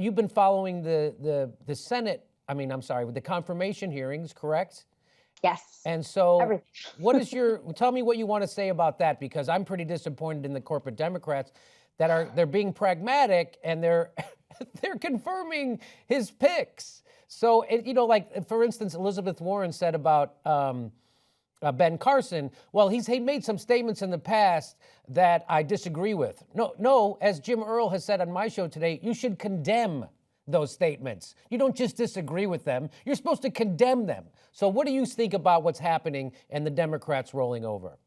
you've been following the Senate, I'm sorry, the confirmation hearings, correct? Yes. And so Everything. tell me what you want to say about that, because I'm pretty disappointed in the corporate Democrats that they're being pragmatic and they're confirming his picks. So, like, for instance, Elizabeth Warren said about Ben Carson, well, he made some statements in the past that I disagree with. No, as Jim Earl has said on my show today, you should condemn those statements. You don't just disagree with them, you're supposed to condemn them. So what do you think about what's happening and the Democrats rolling over?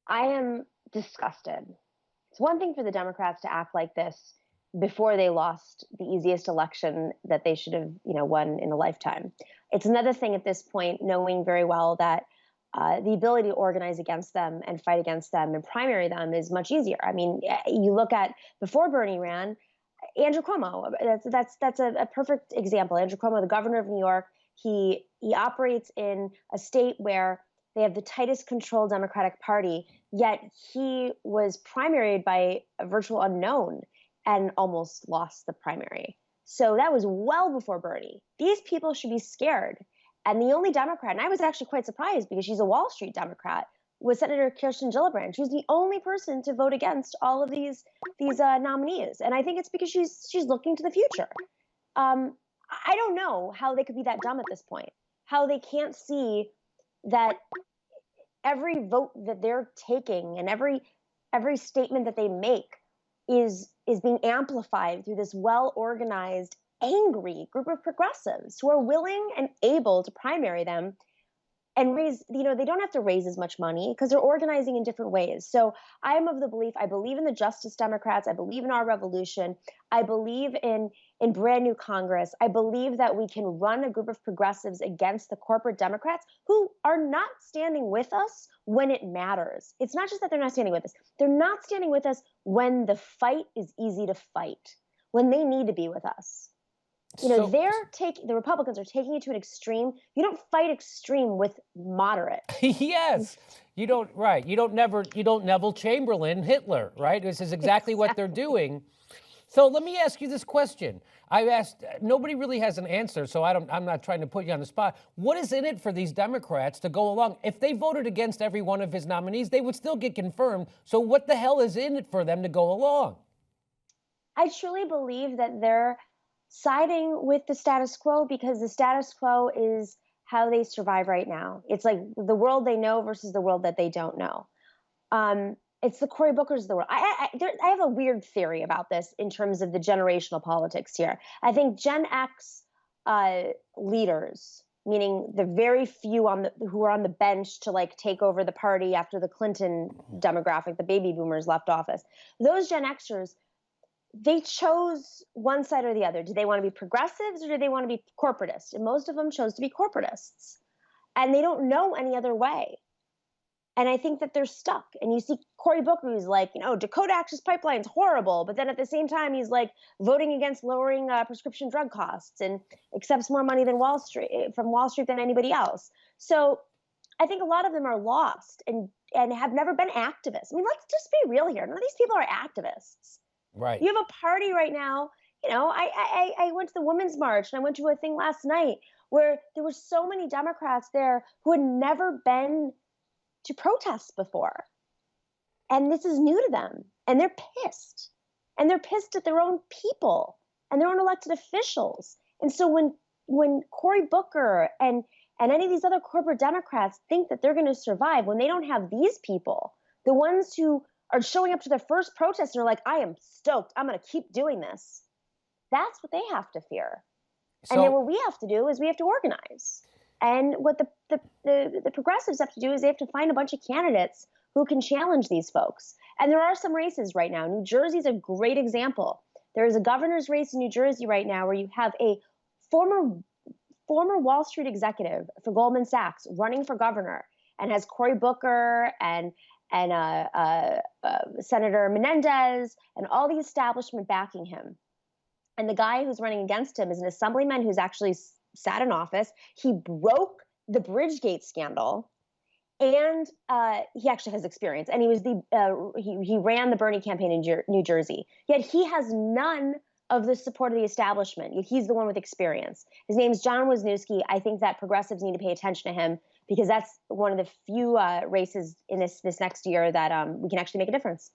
I am disgusted. It's one thing for the Democrats to act like this before they lost the easiest election that they should have, won in a lifetime. It's another thing at this point, knowing very well that the ability to organize against them and fight against them and primary them is much easier. I mean, you look at before Bernie ran, Andrew Cuomo. That's a perfect example. Andrew Cuomo, the governor of New York, he operates in a state where they have the tightest controlled Democratic Party, yet he was primaried by a virtual unknown and almost lost the primary. So that was well before Bernie. These people should be scared. And the only Democrat, and I was actually quite surprised because she's a Wall Street Democrat, was Senator Kirsten Gillibrand. She's the only person to vote against all of these nominees, and I think it's because she's looking to the future. I don't know how they could be that dumb at this point. How they can't see that every vote that they're taking and every statement that they make is being amplified through this well-organized, angry group of progressives who are willing and able to primary them and raise, they don't have to raise as much money because they're organizing in different ways. So I am of the belief, I believe in the Justice Democrats. I believe in our revolution. I believe in brand new Congress. I believe that we can run a group of progressives against the corporate Democrats who are not standing with us when it matters. It's not just that they're not standing with us. They're not standing with us when the fight is easy to fight, when they need to be with us. The Republicans are taking it to an extreme. You don't fight extreme with moderate. Yes, you don't. Right. You don't Neville Chamberlain Hitler. Right. This is exactly what they're doing. So let me ask you this question. I've asked. Nobody really has an answer. So I'm not trying to put you on the spot. What is in it for these Democrats to go along? If they voted against every one of his nominees, they would still get confirmed. So what the hell is in it for them to go along? I truly believe that they're siding with the status quo because the status quo is how they survive right now. It's like the world they know versus the world that they don't know. It's the Cory Bookers of the world. I have a weird theory about this in terms of the generational politics here. I think Gen X leaders, meaning the very few who are on the bench to like take over the party after the Clinton demographic, the baby boomers left office, those Gen Xers, they chose one side or the other. Do they want to be progressives or do they want to be corporatists? And most of them chose to be corporatists. And they don't know any other way. And I think that they're stuck. And you see Cory Booker, who's like, Dakota Access Pipeline's horrible. But then at the same time, he's like voting against lowering prescription drug costs and accepts more money than from Wall Street than anybody else. So I think a lot of them are lost and have never been activists. I mean, let's just be real here. None of these people are activists. Right. You have a party right now. I went to the Women's March and I went to a thing last night where there were so many Democrats there who had never been to protests before. And this is new to them. And they're pissed. And they're pissed at their own people and their own elected officials. And so when Cory Booker and any of these other corporate Democrats think that they're going to survive, when they don't have these people, the ones who are showing up to their first protest and are like, I am stoked, I'm going to keep doing this. That's what they have to fear. And then what we have to do is we have to organize. And what the progressives have to do is they have to find a bunch of candidates who can challenge these folks. And there are some races right now. New Jersey's a great example. There is a governor's race in New Jersey right now where you have a former Wall Street executive for Goldman Sachs running for governor and has Cory Booker and Senator Menendez and all the establishment backing him. And the guy who's running against him is an assemblyman who's actually sat in office. He broke the Bridgegate scandal, and he actually has experience. And he was he ran the Bernie campaign in New Jersey. Yet he has none of the support of the establishment. He's the one with experience. His name's John Wisniewski. I think that progressives need to pay attention to him because that's one of the few races in this next year that we can actually make a difference.